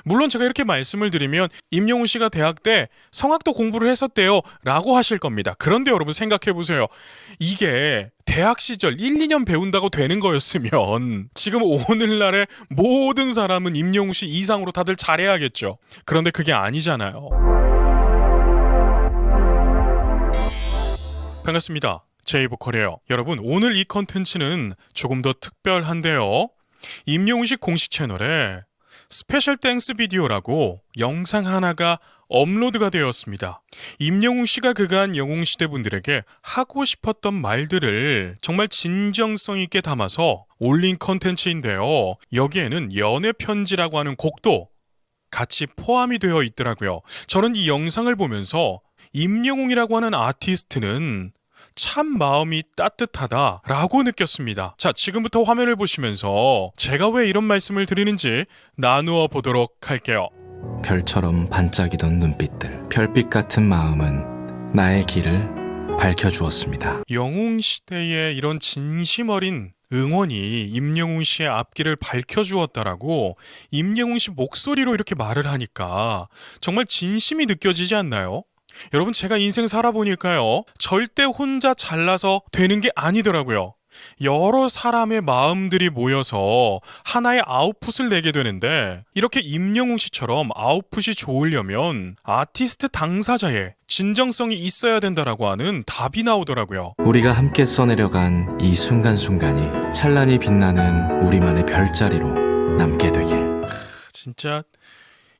물론 제가 이렇게 말씀을 드리면 임영웅 씨가 대학 때 성악도 공부를 했었대요 라고 하실 겁니다. 그런데 여러분 생각해보세요. 이게 대학 시절 1, 2년 배운다고 되는 거였으면 지금 오늘날의 모든 사람은 임영웅 씨 이상으로 다들 잘해야겠죠. 그런데 그게 아니잖아요. 반갑습니다. 제이보컬이에요. 여러분, 오늘 이 컨텐츠는 조금 더 특별한데요. 임영웅 씨 공식 채널에 스페셜 땡스 비디오라고 영상 하나가 업로드가 되었습니다. 임영웅 씨가 그간 영웅시대 분들에게 하고 싶었던 말들을 정말 진정성 있게 담아서 올린 컨텐츠인데요. 여기에는 연애 편지라고 하는 곡도 같이 포함이 되어 있더라고요. 저는 이 영상을 보면서 임영웅이라고 하는 아티스트는 참 마음이 따뜻하다라고 느꼈습니다. 자, 지금부터 화면을 보시면서 제가 왜 이런 말씀을 드리는지 나누어 보도록 할게요. 별처럼 반짝이던 눈빛들, 별빛 같은 마음은 나의 길을 밝혀주었습니다. 영웅시대의 이런 진심 어린 응원이 임영웅 씨의 앞길을 밝혀주었다라고 임영웅 씨 목소리로 이렇게 말을 하니까 정말 진심이 느껴지지 않나요? 여러분, 제가 인생 살아보니까요, 절대 혼자 잘나서 되는 게 아니더라고요. 여러 사람의 마음들이 모여서 하나의 아웃풋을 내게 되는데, 이렇게 임영웅 씨처럼 아웃풋이 좋으려면 아티스트 당사자의 진정성이 있어야 된다라고 하는 답이 나오더라고요. 우리가 함께 써내려간 이 순간순간이 찬란히 빛나는 우리만의 별자리로 남게 되길. 진짜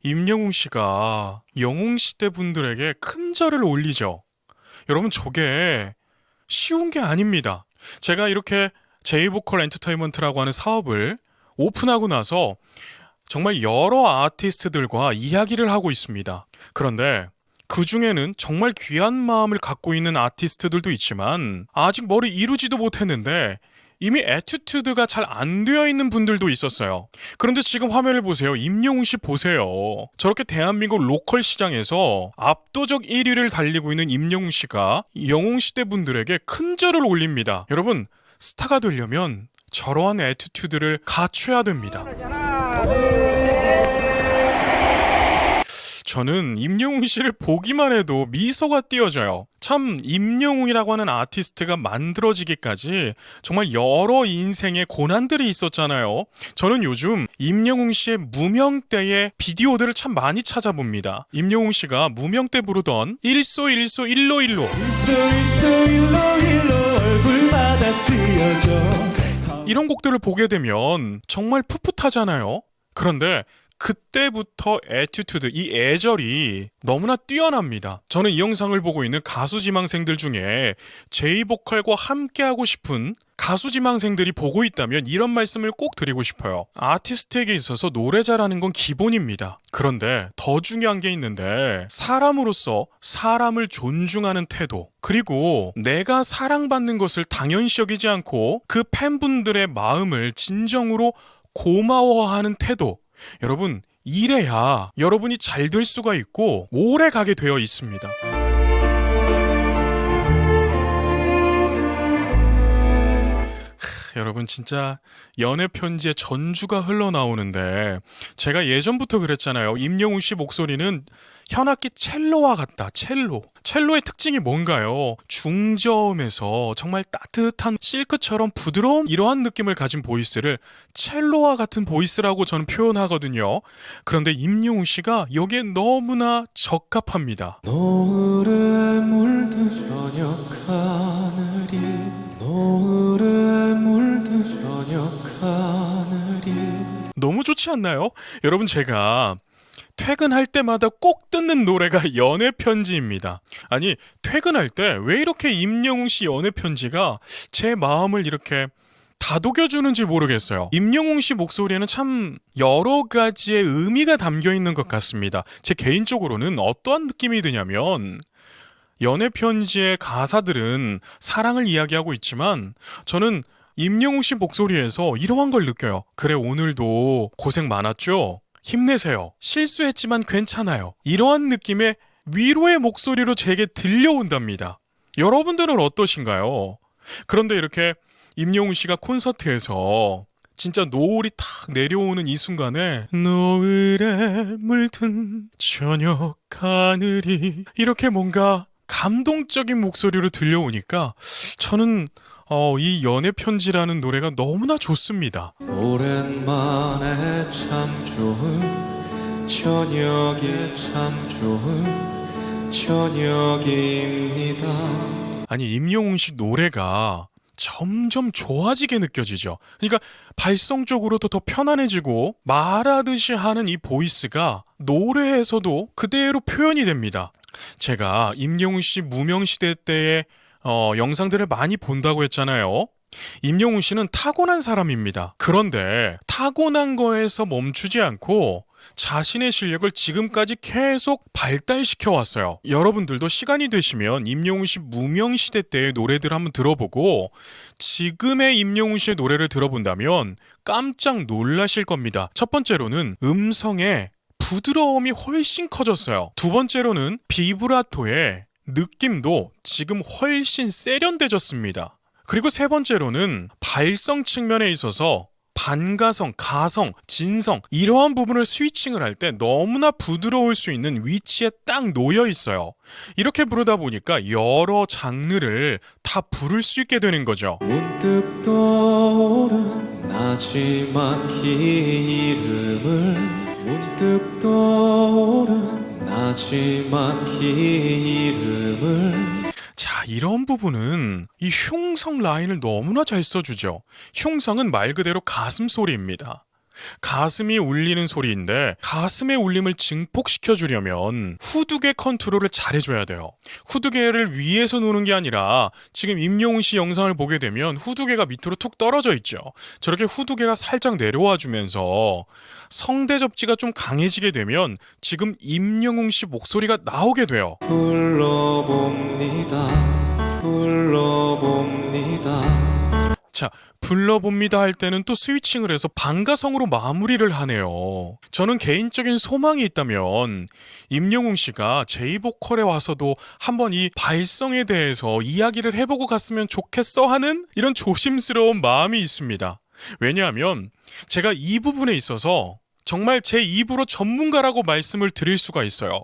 임영웅 씨가 영웅시대 분들에게 큰 절을 올리죠. 여러분, 저게 쉬운 게 아닙니다. 제가 이렇게 제이보컬 엔터테인먼트라고 하는 사업을 오픈하고 나서 정말 여러 아티스트들과 이야기를 하고 있습니다. 그런데 그 중에는 정말 귀한 마음을 갖고 있는 아티스트들도 있지만 아직 뭐를 이루지도 못했는데 이미 애티튜드가 잘 안 되어 있는 분들도 있었어요. 그런데 지금 화면을 보세요. 임영웅 씨 보세요. 저렇게 대한민국 로컬 시장에서 압도적 1위를 달리고 있는 임영웅 씨가 영웅시대 분들에게 큰 절을 올립니다. 여러분, 스타가 되려면 저러한 애티튜드를 갖춰야 됩니다. 저는 임영웅 씨를 보기만 해도 미소가 띄어져요. 참, 임영웅이라고 하는 아티스트가 만들어지기까지 정말 여러 인생의 고난들이 있었잖아요. 저는 요즘 임영웅 씨의 무명 때의 비디오들을 참 많이 찾아봅니다. 임영웅 씨가 무명 때 부르던 일소 일소 일로 일로 얼굴마다 쓰여져. 이런 곡들을 보게 되면 정말 풋풋하잖아요. 그런데 그때부터 애티튜드, 이 애절이 너무나 뛰어납니다. 저는 이 영상을 보고 있는 가수 지망생들 중에 제이보컬과 함께하고 싶은 가수 지망생들이 보고 있다면 이런 말씀을 꼭 드리고 싶어요. 아티스트에게 있어서 노래 잘하는 건 기본입니다. 그런데 더 중요한 게 있는데, 사람으로서 사람을 존중하는 태도, 그리고 내가 사랑받는 것을 당연시 여기지 않고 그 팬분들의 마음을 진정으로 고마워하는 태도, 여러분, 이래야 여러분이 잘 될 수가 있고 오래 가게 되어 있습니다. 여러분, 진짜 연애 편지에 전주가 흘러나오는데, 제가 예전부터 그랬잖아요. 임영웅 씨 목소리는 현악기 첼로와 같다. 첼로의 특징이 뭔가요? 중저음에서 정말 따뜻한 실크처럼 부드러운 이러한 느낌을 가진 보이스를 첼로와 같은 보이스라고 저는 표현하거든요. 그런데 임영웅 씨가 여기에 너무나 적합합니다. 노을에 물든 저녁 하늘이, 노을에 물든 저녁 하늘이. 너무 좋지 않나요? 여러분, 제가 퇴근할 때마다 꼭 듣는 노래가 연애 편지입니다. 아니, 퇴근할 때 왜 이렇게 임영웅 씨 연애 편지가 제 마음을 이렇게 다독여주는지 모르겠어요. 임영웅 씨 목소리에는 참 여러 가지의 의미가 담겨 있는 것 같습니다. 제 개인적으로는 어떠한 느낌이 드냐면, 연애 편지의 가사들은 사랑을 이야기하고 있지만 저는 임영웅 씨 목소리에서 이러한 걸 느껴요. 그래, 오늘도 고생 많았죠? 힘내세요. 실수했지만 괜찮아요. 이러한 느낌의 위로의 목소리로 제게 들려온답니다. 여러분들은 어떠신가요? 그런데 이렇게 임영웅 씨가 콘서트에서 진짜 노을이 탁 내려오는 이 순간에 노을에 물든 저녁 하늘이 이렇게 뭔가 감동적인 목소리로 들려오니까 저는 이 연애 편지라는 노래가 너무나 좋습니다. 오랜만에 참 좋은 저녁에 참 좋은 저녁입니다. 아니 임영웅 씨 노래가 점점 좋아지게 느껴지죠. 그러니까 발성적으로도 더 편안해지고 말하듯이 하는 이 보이스가 노래에서도 그대로 표현이 됩니다. 제가 임영웅 씨 무명시대 때의 영상들을 많이 본다고 했잖아요. 임영웅 씨는 타고난 사람입니다. 그런데 타고난 거에서 멈추지 않고 자신의 실력을 지금까지 계속 발달시켜 왔어요. 여러분들도 시간이 되시면 임영웅 씨 무명 시대 때의 노래들 한번 들어보고 지금의 임영웅 씨의 노래를 들어본다면 깜짝 놀라실 겁니다. 첫 번째로는 음성의 부드러움이 훨씬 커졌어요. 두 번째로는 비브라토의 느낌도 지금 훨씬 세련돼졌습니다. 그리고 세 번째로는 발성 측면에 있어서 반가성, 가성, 진성 이러한 부분을 스위칭을 할 때 너무나 부드러울 수 있는 위치에 딱 놓여 있어요. 이렇게 부르다 보니까 여러 장르를 다 부를 수 있게 되는 거죠. 문득 떠오른 나지막히 이름을 문득 떠오른 나지막히 이름을 자, 이런 부분은 이 흉성 라인을 너무나 잘 써주죠. 흉성은 말 그대로 가슴 소리입니다. 가슴이 울리는 소리인데 가슴의 울림을 증폭시켜 주려면 후두개 컨트롤을 잘 해줘야 돼요. 후두개를 위에서 노는 게 아니라 지금 임영웅 씨 영상을 보게 되면 후두개가 밑으로 툭 떨어져 있죠. 저렇게 후두개가 살짝 내려와 주면서 성대 접지가 좀 강해지게 되면 지금 임영웅 씨 목소리가 나오게 돼요. 불러봅니다 불러봅니다 자, 불러봅니다 할 때는 또 스위칭을 해서 반가성으로 마무리를 하네요. 저는 개인적인 소망이 있다면 임영웅 씨가 제이보컬에 와서도 한번 이 발성에 대해서 이야기를 해보고 갔으면 좋겠어 하는 이런 조심스러운 마음이 있습니다. 왜냐하면 제가 이 부분에 있어서 정말 제 입으로 전문가라고 말씀을 드릴 수가 있어요.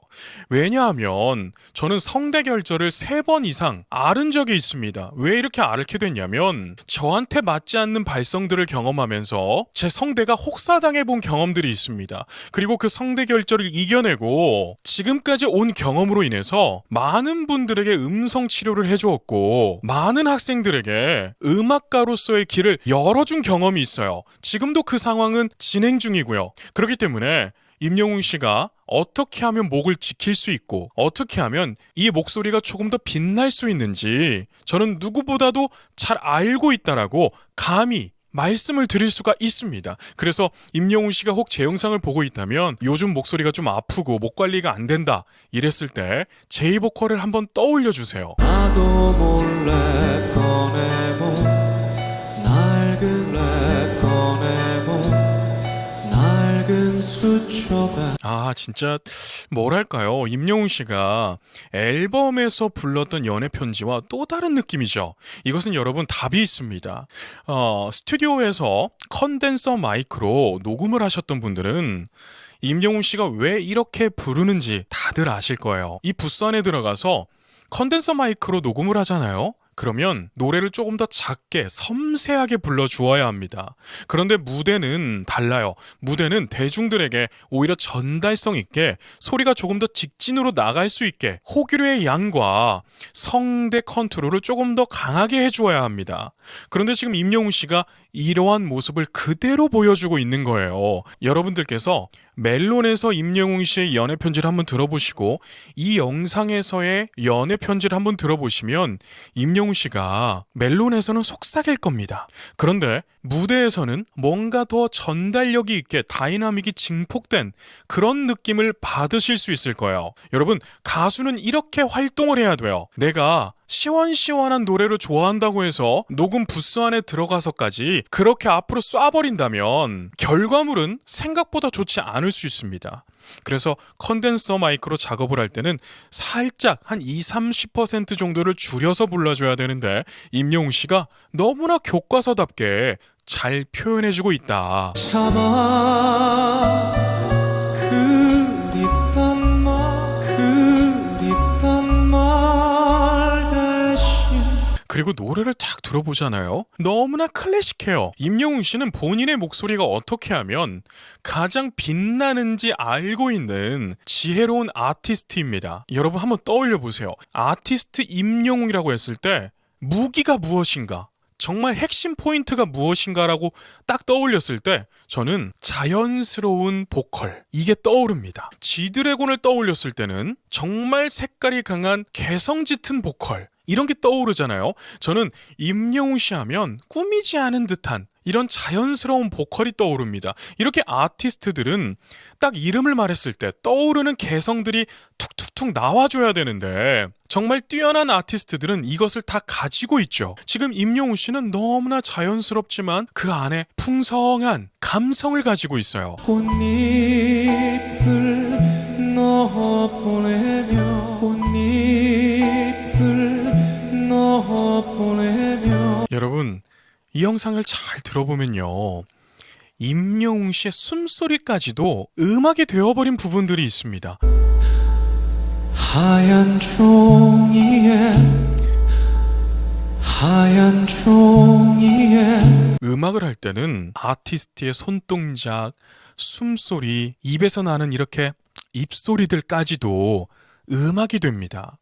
왜냐하면 저는 성대 결절을 3번 이상 앓은 적이 있습니다. 왜 이렇게 앓게 됐냐면 저한테 맞지 않는 발성들을 경험하면서 제 성대가 혹사당해 본 경험들이 있습니다. 그리고 그 성대 결절을 이겨내고 지금까지 온 경험으로 인해서 많은 분들에게 음성 치료를 해주었고 많은 학생들에게 음악가로서의 길을 열어준 경험이 있어요. 지금도 그 상황은 진행 중이고요. 그렇기 때문에 임영웅 씨가 어떻게 하면 목을 지킬 수 있고 어떻게 하면 이 목소리가 조금 더 빛날 수 있는지 저는 누구보다도 잘 알고 있다라고 감히 말씀을 드릴 수가 있습니다. 그래서 임영웅 씨가 혹 제 영상을 보고 있다면 요즘 목소리가 좀 아프고 목 관리가 안 된다 이랬을 때 제이보컬을 한번 떠올려 주세요. 나도 몰래 꺼내본 낡은 수초가 아 진짜 뭐랄까요 임영웅 씨가 앨범에서 불렀던 연애 편지와 또 다른 느낌이죠. 이것은 여러분 답이 있습니다. 스튜디오에서 컨덴서 마이크로 녹음을 하셨던 분들은 임영웅 씨가 왜 이렇게 부르는지 다들 아실 거예요. 이 부스 안에 들어가서 컨덴서 마이크로 녹음을 하잖아요. 그러면 노래를 조금 더 작게 섬세하게 불러주어야 합니다. 그런데 무대는 달라요. 무대는 대중들에게 오히려 전달성 있게 소리가 조금 더 직진으로 나갈 수 있게 호기류의 양과 성대 컨트롤을 조금 더 강하게 해주어야 합니다. 그런데 지금 임영웅 씨가 이러한 모습을 그대로 보여주고 있는 거예요. 여러분들께서 멜론에서 임영웅 씨의 연애 편지를 한번 들어보시고 이 영상에서의 연애 편지를 한번 들어보시면 임영웅 씨가 멜론에서는 속삭일 겁니다. 그런데 무대에서는 뭔가 더 전달력이 있게 다이나믹이 증폭된 그런 느낌을 받으실 수 있을 거예요. 여러분 가수는 이렇게 활동을 해야 돼요. 내가 시원시원한 노래를 좋아한다고 해서 녹음 부스 안에 들어가서까지 그렇게 앞으로 쏴버린다면 결과물은 생각보다 좋지 않을 수 있습니다. 그래서 컨덴서 마이크로 작업을 할 때는 살짝 한 20-30% 정도를 줄여서 불러줘야 되는데 임영웅 씨가 너무나 교과서답게 잘 표현해주고 있다. 참아 그립단 말 대신 그리고 노래를 딱 들어보잖아요. 너무나 클래식해요. 임영웅 씨는 본인의 목소리가 어떻게 하면 가장 빛나는지 알고 있는 지혜로운 아티스트입니다. 여러분 한번 떠올려 보세요. 아티스트 임영웅이라고 했을 때 무기가 무엇인가? 정말 핵심 포인트가 무엇인가라고 딱 떠올렸을 때 저는 자연스러운 보컬, 이게 떠오릅니다. 지드래곤을 떠올렸을 때는 정말 색깔이 강한 개성 짙은 보컬, 이런 게 떠오르잖아요. 저는 임영웅 씨 하면 꾸미지 않은 듯한 이런 자연스러운 보컬이 떠오릅니다. 이렇게 아티스트들은 딱 이름을 말했을 때 떠오르는 개성들이 툭툭툭 나와줘야 되는데 정말 뛰어난 아티스트들은 이것을 다 가지고 있죠. 지금 임영웅 씨는 너무나 자연스럽지만 그 안에 풍성한 감성을 가지고 있어요. 꽃잎을 넣어 보내며 여러분 이 영상을 잘 들어보면요, 임영웅 씨의 숨소리까지도 음악이 되어버린 부분들이 있습니다. 하얀 종이에 음악을 할 때는 아티스트의 손동작, 숨소리, 입에서 나는 이렇게 입소리들까지도 음악이 됩니다.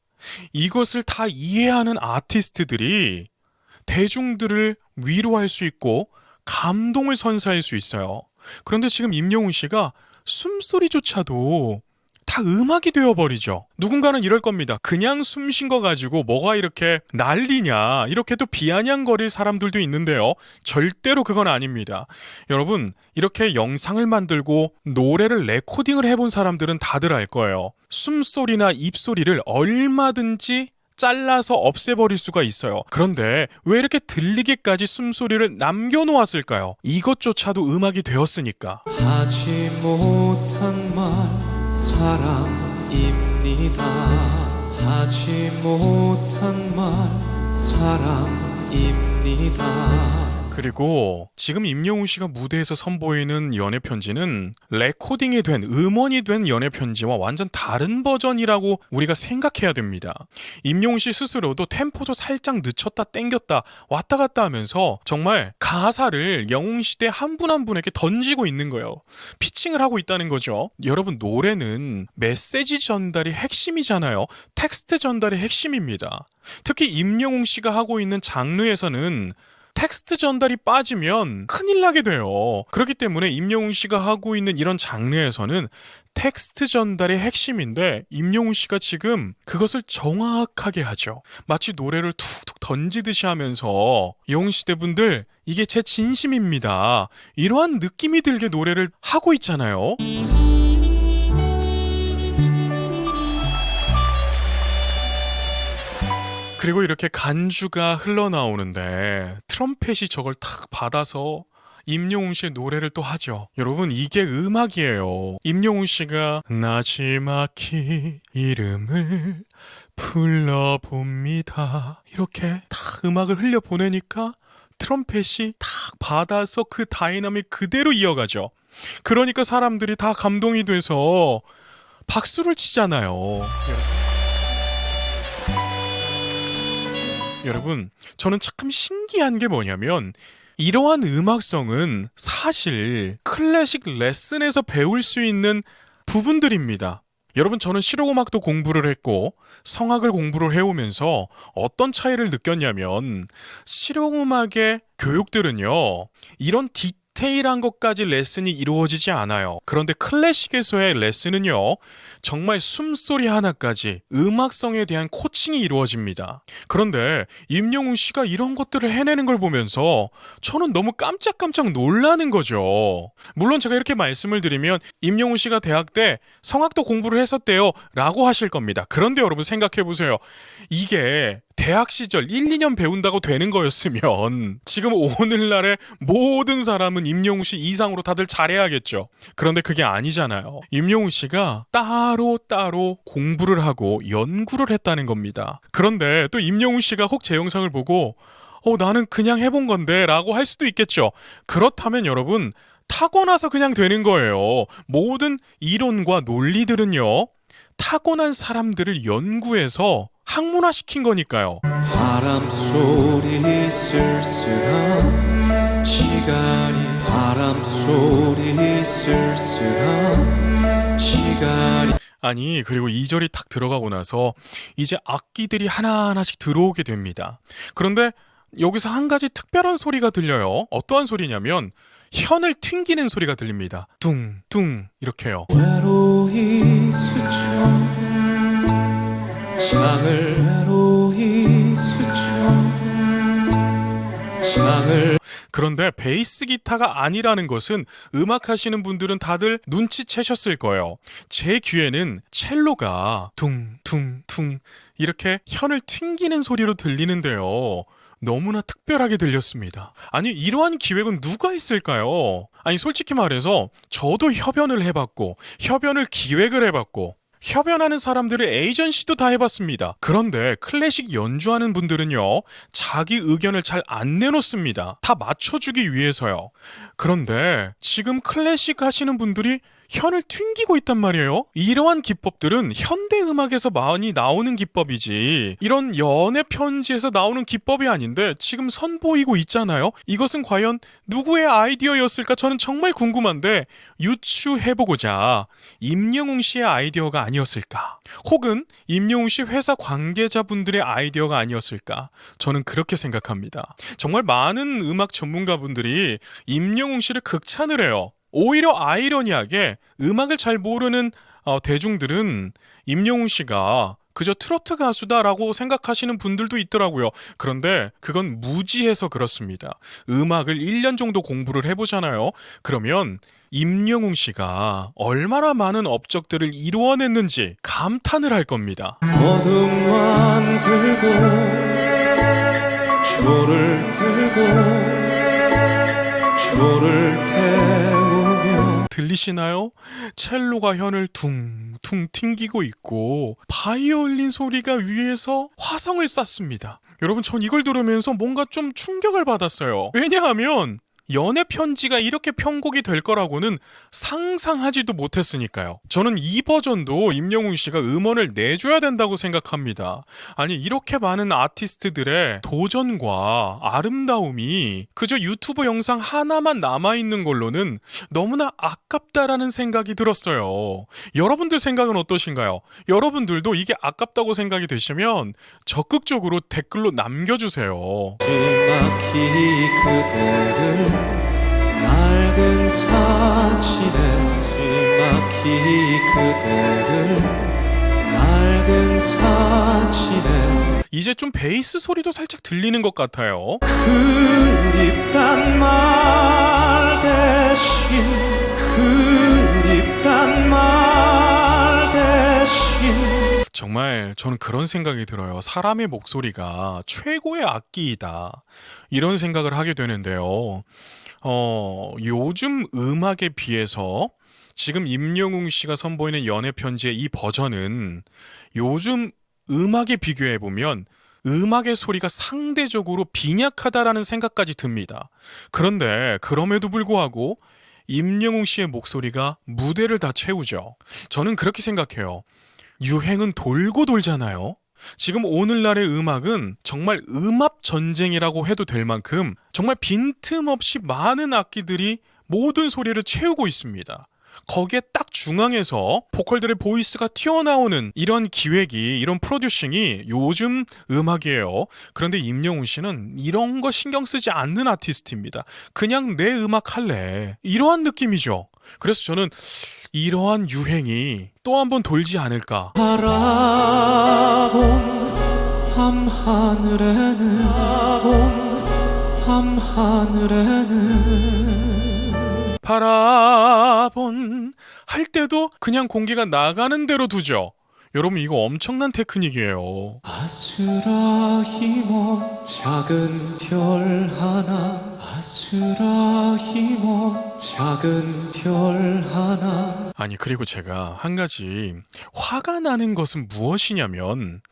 이것을 다 이해하는 아티스트들이 대중들을 위로할 수 있고 감동을 선사할 수 있어요. 그런데 지금 임영웅 씨가 숨소리조차도 다 음악이 되어버리죠. 누군가는 이럴 겁니다. 그냥 숨 쉰 거 가지고 뭐가 이렇게 난리냐, 이렇게도 비아냥거릴 사람들도 있는데요. 절대로 그건 아닙니다. 여러분, 이렇게 영상을 만들고 노래를 레코딩을 해본 사람들은 다들 알 거예요. 숨소리나 입소리를 얼마든지 잘라서 없애버릴 수가 있어요. 그런데 왜 이렇게 들리게까지 숨소리를 남겨놓았을까요? 이것조차도 음악이 되었으니까. 하지 못한 말 사랑입니다. 하지 못한 말 사랑입니다. 그리고 지금 임영웅 씨가 무대에서 선보이는 연애편지는 레코딩이 된, 음원이 된 연애편지와 완전 다른 버전이라고 우리가 생각해야 됩니다. 임영웅 씨 스스로도 템포도 살짝 늦췄다 땡겼다 왔다 갔다 하면서 정말 가사를 영웅시대 한 분 한 분에게 던지고 있는 거예요. 피칭을 하고 있다는 거죠. 여러분, 노래는 메시지 전달이 핵심이잖아요. 텍스트 전달이 핵심입니다. 특히 임영웅 씨가 하고 있는 장르에서는 텍스트 전달이 빠지면 큰일 나게 돼요. 그렇기 때문에 임영웅 씨가 하고 있는 이런 장르에서는 텍스트 전달이 핵심인데 임영웅 씨가 지금 그것을 정확하게 하죠. 마치 노래를 툭툭 던지듯이 하면서 영웅시대 분들, 이게 제 진심입니다, 이러한 느낌이 들게 노래를 하고 있잖아요. 그리고 이렇게 간주가 흘러나오는데 트럼펫이 저걸 탁 받아서 임영웅 씨의 노래를 또 하죠. 여러분, 이게 음악이에요. 임영웅 씨가 나지막히 이름을 불러봅니다, 이렇게 탁 음악을 흘려보내니까 트럼펫이 탁 받아서 그 다이나믹 그대로 이어가죠. 그러니까 사람들이 다 감동이 돼서 박수를 치잖아요. 여러분, 저는 참 신기한 게 뭐냐면 이러한 음악성은 사실 클래식 레슨에서 배울 수 있는 부분들입니다. 여러분, 저는 실용음악도 공부를 했고 성악을 공부를 해오면서 어떤 차이를 느꼈냐면 실용음악의 교육들은요, 이런 디테일한 것까지 레슨이 이루어지지 않아요. 그런데 클래식에서의 레슨은요, 정말 숨소리 하나까지 음악성에 대한 코칭이 이루어집니다. 그런데 임영웅 씨가 이런 것들을 해내는 걸 보면서 저는 너무 깜짝깜짝 놀라는 거죠. 물론 제가 이렇게 말씀을 드리면 임영웅 씨가 대학 때 성악도 공부를 했었대요 라고 하실 겁니다. 그런데 여러분, 생각해보세요. 이게 대학 시절 1, 2년 배운다고 되는 거였으면 지금 오늘날의 모든 사람은 임영웅 씨 이상으로 다들 잘해야겠죠. 그런데 그게 아니잖아요. 임영웅 씨가 따로 공부를 하고 연구를 했다는 겁니다. 그런데 또 임영웅 씨가 혹 제 영상을 보고 나는 그냥 해본 건데 라고 할 수도 있겠죠. 그렇다면 여러분, 타고나서 그냥 되는 거예요. 모든 이론과 논리들은요, 타고난 사람들을 연구해서 학문화시킨 거니까요. 바람 소리 쓸쓸한 시간이 바람 소리 쓸쓸한 시간이 아니, 그리고 2절이 탁 들어가고 나서 이제 악기들이 하나하나씩 들어오게 됩니다. 그런데 여기서 한 가지 특별한 소리가 들려요. 어떠한 소리냐면 현을 튕기는 소리가 들립니다. 둥둥 이렇게요. 외로이 스쳐 창을 외로이 스쳐 창을 그런데 베이스 기타가 아니라는 것은 음악 하시는 분들은 다들 눈치채셨을 거예요. 제 귀에는 첼로가 퉁퉁퉁 이렇게 현을 튕기는 소리로 들리는데요. 너무나 특별하게 들렸습니다. 아니, 이러한 기획은 누가 했을까요? 아니, 솔직히 말해서 저도 협연을 해봤고 협연을 기획을 해봤고 협연하는 사람들의 에이전시도 다 해봤습니다. 그런데 클래식 연주하는 분들은요, 자기 의견을 잘 안 내놓습니다. 다 맞춰주기 위해서요. 그런데 지금 클래식 하시는 분들이 현을 튕기고 있단 말이에요. 이러한 기법들은 현대 음악에서 많이 나오는 기법이지 이런 연애 편지에서 나오는 기법이 아닌데 지금 선보이고 있잖아요. 이것은 과연 누구의 아이디어였을까 저는 정말 궁금한데 유추해보고자 임영웅 씨의 아이디어가 아니었을까? 혹은 임영웅 씨 회사 관계자분들의 아이디어가 아니었을까? 저는 그렇게 생각합니다. 정말 많은 음악 전문가분들이 임영웅 씨를 극찬을 해요. 오히려 아이러니하게 음악을 잘 모르는 대중들은 임영웅 씨가 그저 트로트 가수다라고 생각하시는 분들도 있더라고요. 그런데 그건 무지해서 그렇습니다. 음악을 1년 정도 공부를 해보잖아요. 그러면 임영웅 씨가 얼마나 많은 업적들을 이루어냈는지 감탄을 할 겁니다. 어둠만 들고 조를 들고 조를 태우며 들리시나요? 첼로가 현을 퉁퉁 튕기고 있고 바이올린 소리가 위에서 화성을 쐈습니다. 여러분, 전 이걸 들으면서 뭔가 좀 충격을 받았어요. 왜냐하면 연애 편지가 이렇게 편곡이 될 거라고는 상상하지도 못했으니까요. 저는 이 버전도 임영웅 씨가 음원을 내줘야 된다고 생각합니다. 아니, 이렇게 많은 아티스트들의 도전과 아름다움이 그저 유튜브 영상 하나만 남아있는 걸로는 너무나 아깝다라는 생각이 들었어요. 여러분들 생각은 어떠신가요? 여러분들도 이게 아깝다고 생각이 되시면 적극적으로 댓글로 남겨주세요. 지막히 그대를 낡은 사치네 지막히 그대를 낡은 사치네 이제 좀 베이스 소리도 살짝 들리는 것 같아요. 그립단 말 대신 그립단 말 대신 정말 저는 그런 생각이 들어요. 사람의 목소리가 최고의 악기이다. 이런 생각을 하게 되는데요. 요즘 음악에 비해서 지금 임영웅 씨가 선보이는 연애 편지의 이 버전은 요즘 음악에 비교해보면 음악의 소리가 상대적으로 빈약하다라는 생각까지 듭니다. 그런데 그럼에도 불구하고 임영웅 씨의 목소리가 무대를 다 채우죠. 저는 그렇게 생각해요. 유행은 돌고 돌잖아요. 지금 오늘날의 음악은 정말 음압 전쟁이라고 해도 될 만큼 정말 빈틈없이 많은 악기들이 모든 소리를 채우고 있습니다. 거기에 딱 중앙에서 보컬들의 보이스가 튀어나오는 이런 기획이, 이런 프로듀싱이 요즘 음악이에요. 그런데 임영웅 씨는 이런 거 신경 쓰지 않는 아티스트입니다. 그냥 내 음악 할래. 이러한 느낌이죠. 그래서 저는 이러한 유행이 또 한 번 돌지 않을까. 바라본 밤하늘에는 바라본 할 때도 그냥 공기가 나가는 대로 두죠. 여러분 이거 엄청난 테크닉이에요. 아스라히 못 작은 별 하나 아스라히 못 작은 별 하나 아니 그리고 제가 한 가지 화가 나는 것은 무엇이냐면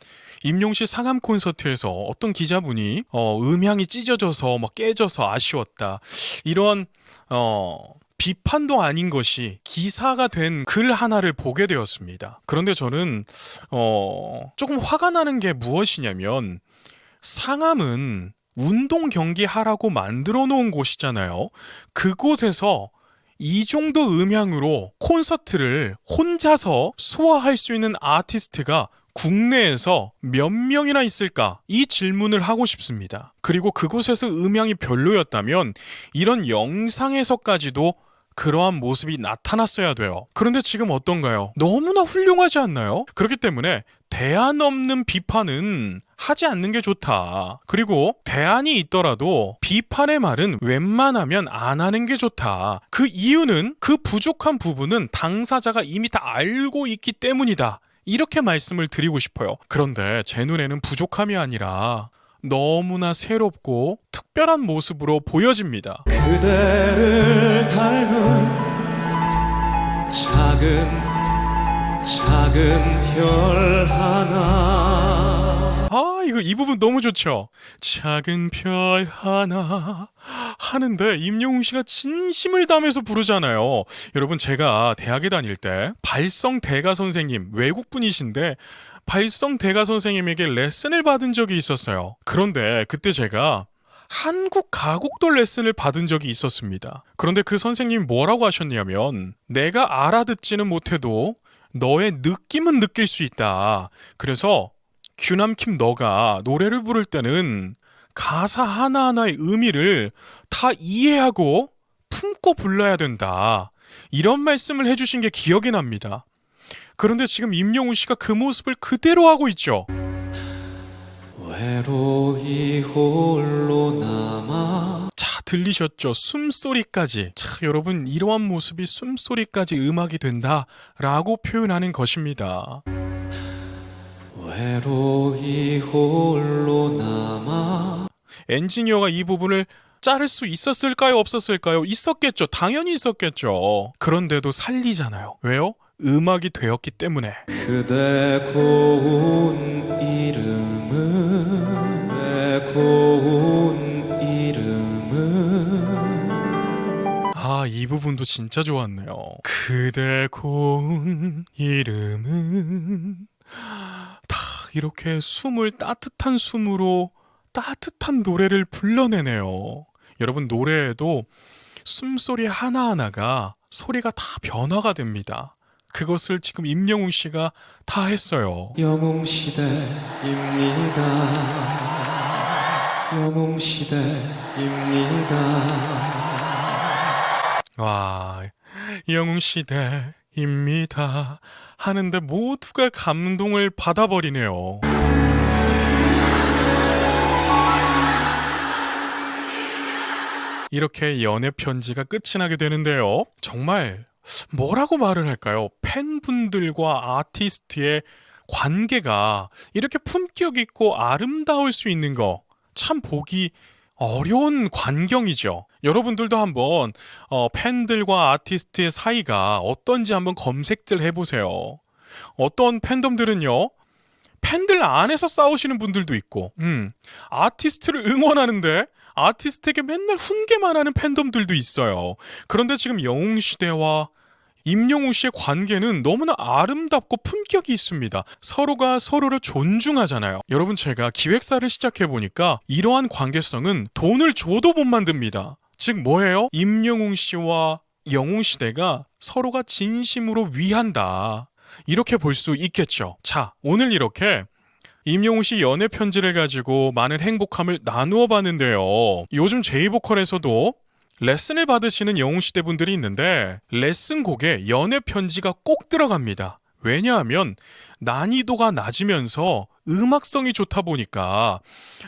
임용씨 상암 콘서트에서 어떤 기자분이 음향이 찢어져서 막 깨져서 아쉬웠다 이런 비판도 아닌 것이 기사가 된 글 하나를 보게 되었습니다. 그런데 저는 조금 화가 나는 게 무엇이냐면 상암은 운동 경기 하라고 만들어 놓은 곳이잖아요. 그곳에서 이 정도 음향으로 콘서트를 혼자서 소화할 수 있는 아티스트가 국내에서 몇 명이나 있을까? 이 질문을 하고 싶습니다. 그리고 그곳에서 음향이 별로였다면 이런 영상에서까지도 그러한 모습이 나타났어야 돼요. 그런데 지금 어떤가요? 너무나 훌륭하지 않나요? 그렇기 때문에 대안 없는 비판은 하지 않는 게 좋다. 그리고 대안이 있더라도 비판의 말은 웬만하면 안 하는 게 좋다. 그 이유는 그 부족한 부분은 당사자가 이미 다 알고 있기 때문이다. 이렇게 말씀을 드리고 싶어요. 그런데 제 눈에는 부족함이 아니라 너무나 새롭고 특별한 모습으로 보여집니다. 그대를 닮은 작은 별 하나 이거 이 부분 너무 좋죠. 작은 별 하나 하는데 임영웅 씨가 진심을 담아서 부르잖아요. 여러분 제가 대학에 다닐 때 발성 대가 선생님 외국 분이신데 발성 대가 선생님에게 레슨을 받은 적이 있었어요. 그런데 그때 제가 한국 가곡도 레슨을 받은 적이 있었습니다. 그런데 그 선생님이 뭐라고 하셨냐면 내가 알아듣지는 못해도 너의 느낌은 느낄 수 있다. 그래서 규남킴 너가 노래를 부를 때는 가사 하나하나의 의미를 다 이해하고 품고 불러야 된다. 이런 말씀을 해주신 게 기억이 납니다. 그런데 지금 임영웅 씨가 그 모습을 그대로 하고 있죠. 외로이 홀로 남아 자, 들리셨죠? 숨소리까지. 자, 여러분 이러한 모습이 숨소리까지 음악이 된다라고 표현하는 것입니다. 외로이 홀로 남아 엔지니어가 이 부분을 자를 수 있었을까요? 없었을까요? 있었겠죠. 당연히 있었겠죠. 그런데도 살리잖아요. 왜요? 음악이 되었기 때문에. 그대 고운 이름은 내 고운 이름은 이 부분도 진짜 좋았네요. 그대 고운 이름은 다 이렇게 숨을 따뜻한 숨으로 따뜻한 노래를 불러내네요. 여러분 노래에도 숨소리 하나하나가 소리가 다 변화가 됩니다. 그것을 지금 임영웅 씨가 다 했어요. 영웅시대입니다 영웅시대입니다 와, 영웅 시대입니다 하는데 모두가 감동을 받아버리네요. 이렇게 연애 편지가 끝이 나게 되는데요. 정말 뭐라고 말을 할까요? 팬분들과 아티스트의 관계가 이렇게 품격 있고 아름다울 수 있는 거 참 보기 어려운 광경이죠. 여러분들도 한번 팬들과 아티스트의 사이가 어떤지 한번 검색들 해보세요. 어떤 팬덤들은요, 팬들 안에서 싸우시는 분들도 있고, 아티스트를 응원하는데 아티스트에게 맨날 훈계만 하는 팬덤들도 있어요. 그런데 지금 영웅시대와 임영웅 씨의 관계는 너무나 아름답고 품격이 있습니다. 서로가 서로를 존중하잖아요. 여러분 제가 기획사를 시작해보니까 이러한 관계성은 돈을 줘도 못 만듭니다. 즉 뭐예요? 임영웅 씨와 영웅 시대가 서로가 진심으로 위한다. 이렇게 볼 수 있겠죠. 자, 오늘 이렇게 임영웅 씨 연애 편지를 가지고 많은 행복함을 나누어 봤는데요. 요즘 제이보컬에서도 레슨을 받으시는 영웅시대 분들이 있는데 레슨곡에 연애 편지가 꼭 들어갑니다. 왜냐하면 난이도가 낮으면서 음악성이 좋다 보니까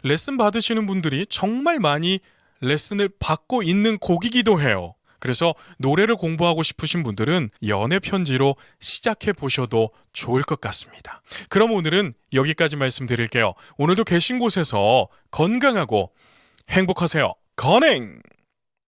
레슨 받으시는 분들이 정말 많이 레슨을 받고 있는 곡이기도 해요. 그래서 노래를 공부하고 싶으신 분들은 연애 편지로 시작해 보셔도 좋을 것 같습니다. 그럼 오늘은 여기까지 말씀드릴게요. 오늘도 계신 곳에서 건강하고 행복하세요. 건행!